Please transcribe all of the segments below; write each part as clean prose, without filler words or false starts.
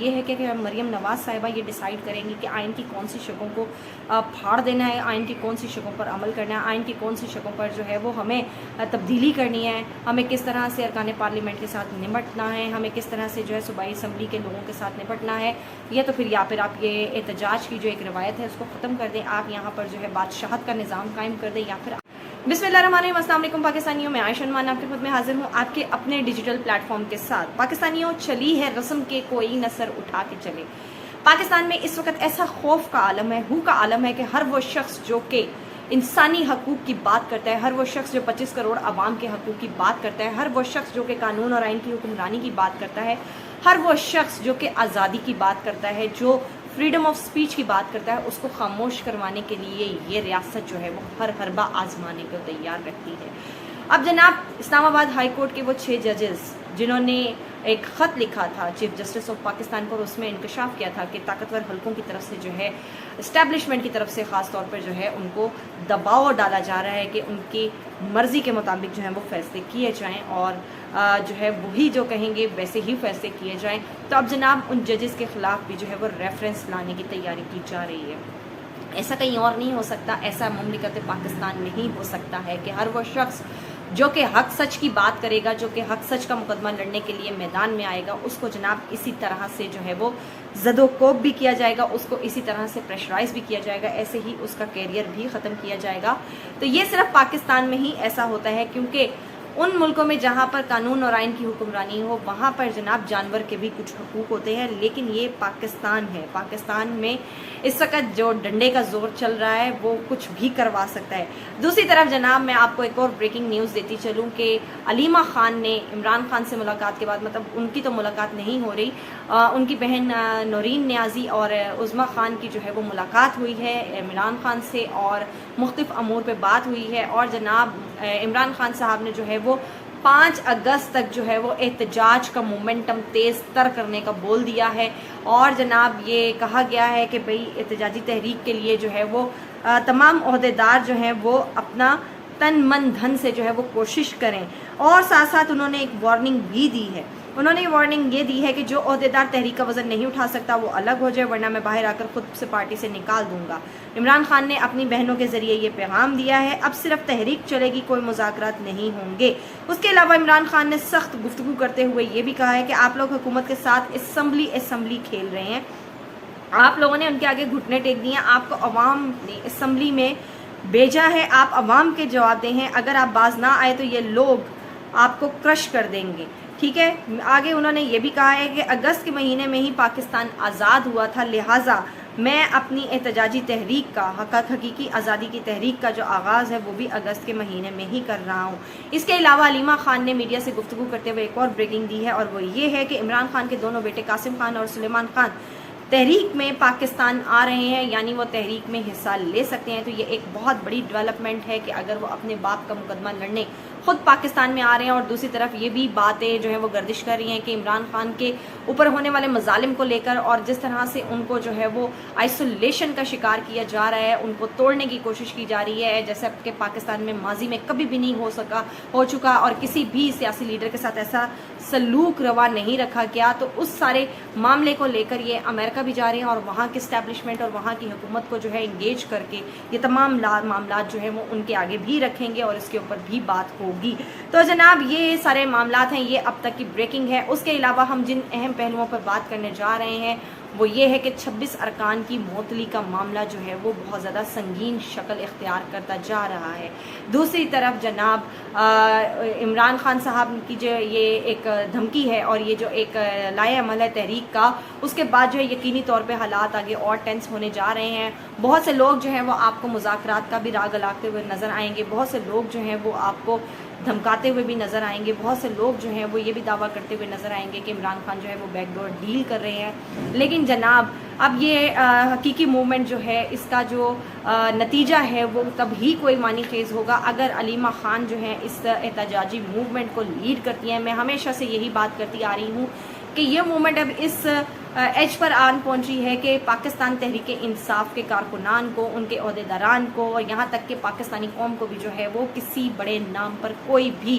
یہ ہے کہ مریم نواز صاحبہ یہ ڈیسائیڈ کریں گی کہ آئین کی کون سی شقوں کو پھاڑ دینا ہے، آئین کی کون سی شقوں پر عمل کرنا ہے، آئین کی کون سی شقوں پر جو ہے وہ ہمیں تبدیلی کرنی ہے، ہمیں کس طرح سے ارکان پارلیمنٹ کے ساتھ نمٹنا ہے، ہمیں کس طرح سے جو ہے صوبائی اسمبلی کے لوگوں کے ساتھ نپٹنا ہے، یا تو پھر آپ یہ احتجاج کی جو ایک روایت ہے اس کو ختم کر دیں، آپ یہاں پر جو ہے بادشاہت کا نظام قائم کر دیں، یا پھر بسم اللہ الرحمن الرحیم۔ السلام علیکم پاکستانیوں، میں عائشہ عنوان آپ کی خدمت میں حاضر ہوں آپ کے اپنے ڈیجیٹل پلیٹ فارم کے ساتھ۔ پاکستانیوں، چلی ہے رسم کے کوئی نہ سر اٹھا کے چلے۔ پاکستان میں اس وقت ایسا خوف کا عالم ہے، ہو کا عالم ہے کہ ہر وہ شخص جو کہ انسانی حقوق کی بات کرتا ہے، ہر وہ شخص جو 25 کروڑ عوام کے حقوق کی بات کرتا ہے، ہر وہ شخص جو کہ قانون اور آئین کی حکمرانی کی بات کرتا ہے، ہر وہ شخص جو کہ آزادی کی بات کرتا ہے، جو فریڈم آف سپیچ کی بات کرتا ہے، اس کو خاموش کروانے کے لیے یہ ریاست جو ہے وہ ہر حربہ آزمانے کو تیار رہتی ہے۔ اب جناب اسلام آباد ہائی کورٹ کے وہ 6 ججز جنہوں نے ایک خط لکھا تھا چیف جسٹس آف پاکستان کو، اور اس میں انکشاف کیا تھا کہ طاقتور حلقوں کی طرف سے جو ہے اسٹیبلشمنٹ کی طرف سے خاص طور پر جو ہے ان کو دباؤ ڈالا جا رہا ہے کہ ان کی مرضی کے مطابق جو ہے وہ فیصلے کیے جائیں، اور جو ہے وہی جو کہیں گے ویسے ہی فیصلے کیے جائیں۔ تو اب جناب ان ججز کے خلاف بھی جو ہے وہ ریفرنس لانے کی تیاری کی جا رہی ہے۔ ایسا کہیں اور نہیں ہو سکتا، ایسا مملکت پاکستان نہیں ہو سکتا ہے کہ ہر وہ شخص جو کہ حق سچ کی بات کرے گا، جو کہ حق سچ کا مقدمہ لڑنے کے لیے میدان میں آئے گا، اس کو جناب اسی طرح سے جو ہے وہ زد و کوب بھی کیا جائے گا، اس کو اسی طرح سے پریشرائز بھی کیا جائے گا، ایسے ہی اس کا کیریئر بھی ختم کیا جائے گا۔ تو یہ صرف پاکستان میں ہی ایسا ہوتا ہے، کیونکہ ان ملکوں میں جہاں پر قانون اور آئین کی حکمرانی ہو وہاں پر جناب جانور کے بھی کچھ حقوق ہوتے ہیں، لیکن یہ پاکستان ہے۔ پاکستان میں اس وقت جو ڈنڈے کا زور چل رہا ہے وہ کچھ بھی کروا سکتا ہے۔ دوسری طرف جناب میں آپ کو ایک اور بریکنگ نیوز دیتی چلوں کہ علیمہ خان نے عمران خان سے ملاقات کے بعد، مطلب ان کی تو ملاقات نہیں ہو رہی، ان کی بہن نورین نیازی اور عظمیٰ خان کی جو ہے وہ ملاقات ہوئی ہے عمران خان سے، اور مختلف امور پہ بات ہوئی ہے، اور جناب عمران خان صاحب نے جو ہے وہ 5 اگست تک جو ہے وہ احتجاج کا مومنٹم تیز تر کرنے کا بول دیا ہے، اور جناب یہ کہا گیا ہے کہ بھئی احتجاجی تحریک کے لیے جو ہے وہ تمام عہدیدار جو ہیں وہ اپنا تن من دھن سے جو ہے وہ کوشش کریں، اور ساتھ ساتھ انہوں نے ایک وارننگ بھی دی ہے۔ انہوں نے وارننگ یہ دی ہے کہ جو عہدیدار تحریک کا وزن نہیں اٹھا سکتا وہ الگ ہو جائے، ورنہ میں باہر آ کر خود سے پارٹی سے نکال دوں گا۔ عمران خان نے اپنی بہنوں کے ذریعے یہ پیغام دیا ہے، اب صرف تحریک چلے گی، کوئی مذاکرات نہیں ہوں گے۔ اس کے علاوہ عمران خان نے سخت گفتگو کرتے ہوئے یہ بھی کہا ہے کہ آپ لوگ حکومت کے ساتھ اسمبلی کھیل رہے ہیں، آپ لوگوں نے ان کے آگے گھٹنے ٹیک دیے ہیں، آپ کو عوام نے اسمبلی میں بھیجا ہے، آپ عوام کے جواب دیں ہیں، اگر آپ باز نہ آئے تو یہ لوگ آپ کو کرش کر دیں گے، ٹھیک ہے۔ آگے انہوں نے یہ بھی کہا ہے کہ اگست کے مہینے میں ہی پاکستان آزاد ہوا تھا، لہٰذا میں اپنی احتجاجی تحریک کا حقیقی آزادی کی تحریک کا جو آغاز ہے وہ بھی اگست کے مہینے میں ہی کر رہا ہوں۔ اس کے علاوہ علیمہ خان نے میڈیا سے گفتگو کرتے ہوئے ایک اور بریکنگ دی ہے، اور وہ یہ ہے کہ عمران خان کے دونوں بیٹے قاسم خان اور سلیمان خان تحریک میں پاکستان آ رہے ہیں، یعنی وہ تحریک میں حصہ لے سکتے ہیں۔ تو یہ ایک بہت بڑی ڈیولپمنٹ ہے کہ اگر وہ اپنے باپ کا مقدمہ لڑنے خود پاکستان میں آ رہے ہیں، اور دوسری طرف یہ بھی باتیں جو ہیں وہ گردش کر رہی ہیں کہ عمران خان کے اوپر ہونے والے مظالم کو لے کر، اور جس طرح سے ان کو جو ہے وہ آئسولیشن کا شکار کیا جا رہا ہے، ان کو توڑنے کی کوشش کی جا رہی ہے، جیسا کہ پاکستان میں ماضی میں کبھی بھی نہیں ہو چکا، اور کسی بھی سیاسی لیڈر کے ساتھ ایسا سلوک روا نہیں رکھا گیا۔ تو اس سارے معاملے کو لے کر یہ امریکہ بھی جا رہے ہیں، اور وہاں کی اسٹیبلشمنٹ اور وہاں کی حکومت کو جو ہے انگیج کر کے یہ تمام معاملات جو ہیں وہ ان کے آگے بھی رکھیں گے، اور اس کے اوپر بھی بات ہوگی۔ تو جناب یہ سارے معاملات ہیں، یہ اب تک کی بریکنگ ہے۔ اس کے علاوہ ہم جن اہم پہلوؤں پر بات کرنے جا رہے ہیں وہ یہ ہے کہ 26 ارکان کی معطلی کا معاملہ جو ہے وہ بہت زیادہ سنگین شکل اختیار کرتا جا رہا ہے۔ دوسری طرف جناب عمران خان صاحب کی جو یہ ایک دھمکی ہے، اور یہ جو ایک لائے عمل ہے تحریک کا، اس کے بعد جو ہے یقینی طور پہ حالات آگے اور ٹینس ہونے جا رہے ہیں۔ بہت سے لوگ جو ہیں وہ آپ کو مذاکرات کا بھی راگ الاتے ہوئے نظر آئیں گے، بہت سے لوگ جو ہیں وہ آپ کو دھمکاتے ہوئے بھی نظر آئیں گے، بہت سے لوگ جو ہیں وہ یہ بھی دعویٰ کرتے ہوئے نظر آئیں گے کہ عمران خان جو ہے وہ بیک ڈور ڈیل کر رہے ہیں۔ لیکن جناب اب یہ حقیقی موومنٹ جو ہے اس کا جو نتیجہ ہے وہ تب ہی کوئی معنی خیز ہوگا اگر علیمہ خان جو ہیں اس احتجاجی موومنٹ کو لیڈ کرتی ہیں۔ میں ہمیشہ سے یہی بات کرتی آ رہی ہوں کہ یہ موومنٹ اب اس ایج پر آن پہنچی ہے کہ پاکستان تحریک انصاف کے کارکنان کو، ان کے عہدیداران کو، اور یہاں تک کہ پاکستانی قوم کو بھی جو ہے وہ کسی بڑے نام پر کوئی بھی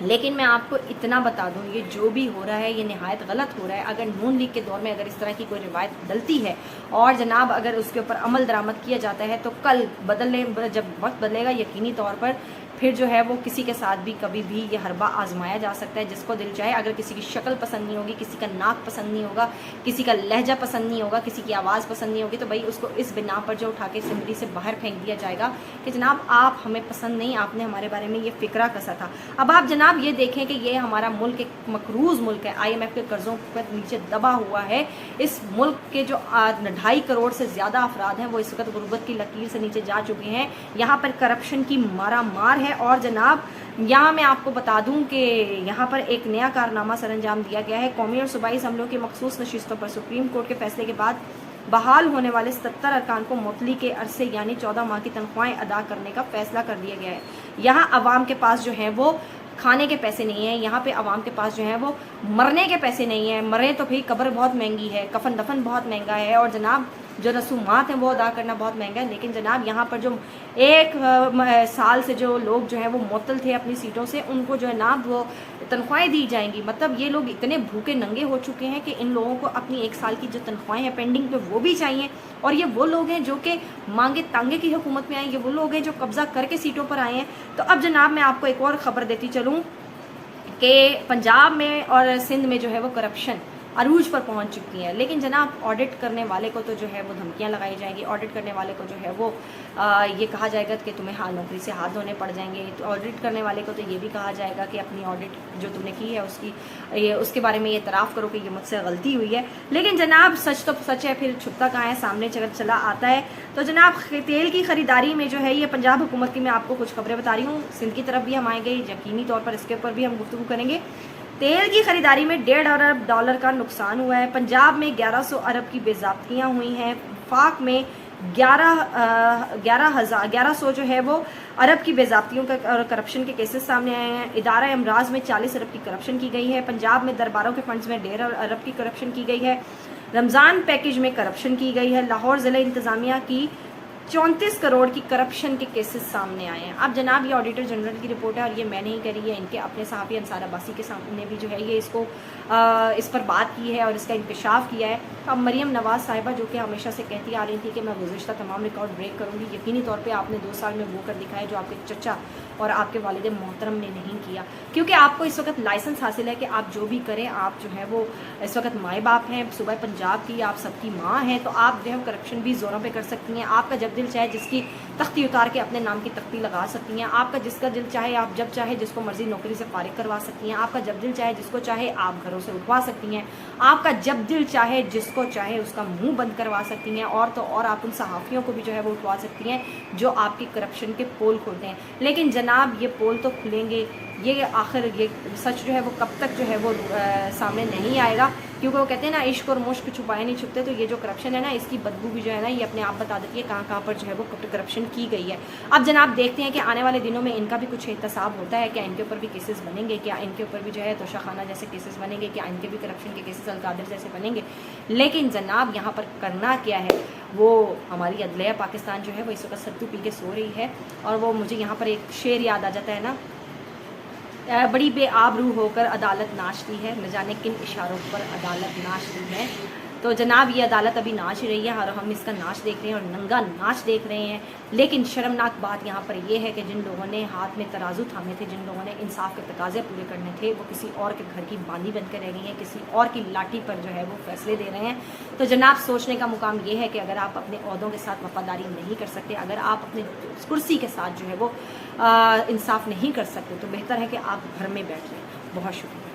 لیکن میں آپ کو اتنا بتا دوں، یہ جو بھی ہو رہا ہے یہ نہایت غلط ہو رہا ہے۔ اگر نون لیگ کے دور میں اگر اس طرح کی کوئی روایت ڈلتی ہے اور جناب اگر اس کے اوپر عمل درآمد کیا جاتا ہے تو کل جب وقت بدلے گا یقینی طور پر پھر جو ہے وہ کسی کے ساتھ بھی کبھی بھی یہ حربہ آزمایا جا سکتا ہے جس کو دل چاہے۔ اگر کسی کی شکل پسند نہیں ہوگی، کسی کا ناک پسند نہیں ہوگا، کسی کا لہجہ پسند نہیں ہوگا، کسی کی آواز پسند نہیں ہوگی، تو بھائی اس کو اس بنا پر جو اٹھا کے اسمبلی سے باہر پھینک دیا جائے گا کہ جناب آپ ہمیں پسند نہیں، آپ نے ہمارے بارے میں یہ فکرہ کسا تھا۔ اب آپ جناب یہ دیکھیں کہ یہ ہمارا ملک ایک مقروض ملک ہے، IMF کے قرضوں پر نیچے دبا ہوا ہے۔ اس ملک کے جو 2.5 کروڑ سے زیادہ افراد ہیں وہ اس وقت غربت کی لکیر سے نیچے جا چکے ہیں۔ یہاں پر کرپشن کی مارا مار ہے، اور جناب یہاں میں آپ کو بتا دوں کہ یہاں پر ایک نیا کارنامہ سر انجام دیا گیا ہے۔ قومی اور صوبائی اسمبلیوں کی مخصوص نشستوں پر سپریم کورٹ کے فیصلے کے بعد بحال ہونے والے 77 ارکان کو معطلی کے عرصے یعنی 14 ماہ کی تنخواہیں ادا کرنے کا فیصلہ کر دیا گیا ہے۔ یہاں عوام کے پاس جو ہیں وہ کھانے کے پیسے نہیں ہیں، یہاں پہ عوام کے پاس جو ہیں وہ مرنے کے پیسے نہیں ہیں۔ مرے تو پھر قبر بہت مہنگی ہے، کفن دفن بہت مہنگا ہے، اور جناب جو رسومات ہیں وہ ادا کرنا بہت مہنگا ہے۔ لیکن جناب یہاں پر جو 1 سال سے جو لوگ جو ہیں وہ معطل تھے اپنی سیٹوں سے، ان کو جو ہے نا وہ تنخواہیں دی جائیں گی۔ مطلب یہ لوگ اتنے بھوکے ننگے ہو چکے ہیں کہ ان لوگوں کو اپنی 1 سال کی جو تنخواہیں ہیں پینڈنگ پہ وہ بھی چاہیے، اور یہ وہ لوگ ہیں جو کہ مانگے تانگے کی حکومت میں آئے، یہ وہ لوگ ہیں جو قبضہ کر کے سیٹوں پر آئے ہیں۔ تو اب جناب میں آپ کو ایک اور خبر دیتی چلوں کہ پنجاب میں اور سندھ میں جو ہے وہ کرپشن عروج پر پہنچ چکی ہے، لیکن جناب آڈٹ کرنے والے کو تو جو ہے وہ دھمکیاں لگائی جائیں گی، آڈٹ کرنے والے کو جو ہے وہ یہ کہا جائے گا کہ تمہیں نوکری سے ہاتھ دھونے پڑ جائیں گے۔ تو آڈٹ کرنے والے کو تو یہ بھی کہا جائے گا کہ اپنی آڈٹ جو تم نے کی ہے اس کے بارے میں یہ اعتراف کرو کہ یہ مجھ سے غلطی ہوئی ہے۔ لیکن جناب سچ تو سچ ہے، پھر چھپتا کہاں ہے، سامنے چلا آتا ہے۔ تو جناب تیل کی خریداری میں جو ہے یہ پنجاب حکومت کی میں آپ کو کچھ خبریں بتا رہی ہوں، سندھ کی طرف بھی ہم آئیں گے، یقینی طور پر اس کے اوپر بھی ہم گفتگو کریں گے۔ تیل کی خریداری میں $1.5 ارب کا نقصان ہوا ہے۔ پنجاب میں 1100 ارب کی بے ضابطگیاں ہوئی ہیں، وفاق میں 1100 جو ہے وہ ارب کی بے ضابطگیوں اور کرپشن کے کیسز سامنے آئے ہیں۔ ادارہ امراض میں 40 ارب کی کرپشن کی گئی ہے۔ پنجاب میں درباروں کے فنڈز میں 1.5 ارب کی کرپشن کی گئی ہے۔ رمضان پیکج میں کرپشن کی گئی ہے۔ لاہور ضلع انتظامیہ کی 34 کروڑ کی کرپشن کے کیسز سامنے آئے ہیں۔ اب جناب یہ آڈیٹر جنرل کی رپورٹ ہے اور یہ میں نہیں کری ہے، ان کے اپنے صحافی انصار عباسی کے سامنے بھی جو ہے یہ اس پر بات کی ہے اور اس کا انکشاف کیا ہے۔ اب مریم نواز صاحبہ جو کہ ہمیشہ سے کہتی آ رہی تھی کہ میں گزشتہ تمام ریکارڈ بریک کروں گی، یقینی طور پہ آپ نے 2 سال میں وہ کر دکھایا جو آپ کے چچا اور آپ کے والد محترم نے نہیں کیا، کیونکہ آپ کو اس وقت لائسنس حاصل ہے کہ آپ جو بھی کریں، آپ جو ہے وہ اس وقت مائے باپ ہیں، صوبہ پنجاب کی آپ سب کی ماں ہیں، تو آپ جو ہے کرپشن بھی زوروں پہ کر سکتی ہیں۔ آپ کا جب دل چاہے جس کی تختی اتار کے اپنے نام کی تختی لگا سکتی ہیں، آپ کا جس کا دل چاہے آپ جب چاہے جس کو مرضی نوکری سے فارغ کروا سکتی ہیں، آپ کا جب دل چاہے جس کو چاہے آپ گھروں سے اٹھوا سکتی ہیں، آپ کا جب دل چاہے جس کو چاہے اس کا منہ بند کروا سکتی ہیں، اور تو اور آپ ان صحافیوں کو بھی جو ہے وہ اٹھوا سکتی ہیں جو آپ کی کرپشن کے پول کھولتے ہیں۔ لیکن جناب یہ پول تو کھلیں گے، یہ آخر یہ سچ جو ہے وہ کب تک جو ہے وہ سامنے نہیں آئے گا، کیونکہ وہ کہتے ہیں نا عشق اور مشق چھپائے نہیں چھپتے، تو یہ جو کرپشن ہے نا اس کی بدبو بھی جو ہے نا یہ اپنے آپ بتا دیتی ہے کہاں کہاں پر جو ہے وہ کرپشن کی گئی ہے۔ اب جناب دیکھتے ہیں کہ آنے والے دنوں میں ان کا بھی کچھ احتساب ہوتا ہے، کیا ان کے اوپر بھی کیسز بنیں گے، کیا ان کے اوپر بھی جو ہے توشہ خانہ جیسے کیسز بنیں گے، کیا ان کے بھی کرپشن کے کیسز القادر جیسے بنیں گے۔ لیکن جناب یہاں پر کرنا کیا ہے، وہ ہماری عدلیہ پاکستان جو ہے وہ اس وقت ستو پی کے سو رہی ہے، اور وہ مجھے یہاں پر ایک شعر یاد آ جاتا ہے نا، بڑی بے آبرو ہو کر عدالت ناچتی ہے، نہ جانے کن اشاروں پر عدالت ناچتی ہے۔ تو جناب یہ عدالت ابھی ناچ رہی ہے اور ہم اس کا ناچ دیکھ رہے ہیں اور ننگا ناچ دیکھ رہے ہیں۔ لیکن شرمناک بات یہاں پر یہ ہے کہ جن لوگوں نے ہاتھ میں ترازو تھامے تھے، جن لوگوں نے انصاف کے تقاضے پورے کرنے تھے، وہ کسی اور کے گھر کی باندھی بن کر رہ گئی ہیں، کسی اور کی لاٹھی پر جو ہے وہ فیصلے دے رہے ہیں۔ تو جناب سوچنے کا مقام یہ ہے کہ اگر آپ اپنے عہدوں کے ساتھ وفاداری نہیں کر سکتے، اگر آپ اپنے کرسی کے ساتھ جو ہے وہ انصاف نہیں کر سکتے، تو بہتر ہے کہ آپ گھر میں بیٹھ جائیں۔ بہت شکریہ۔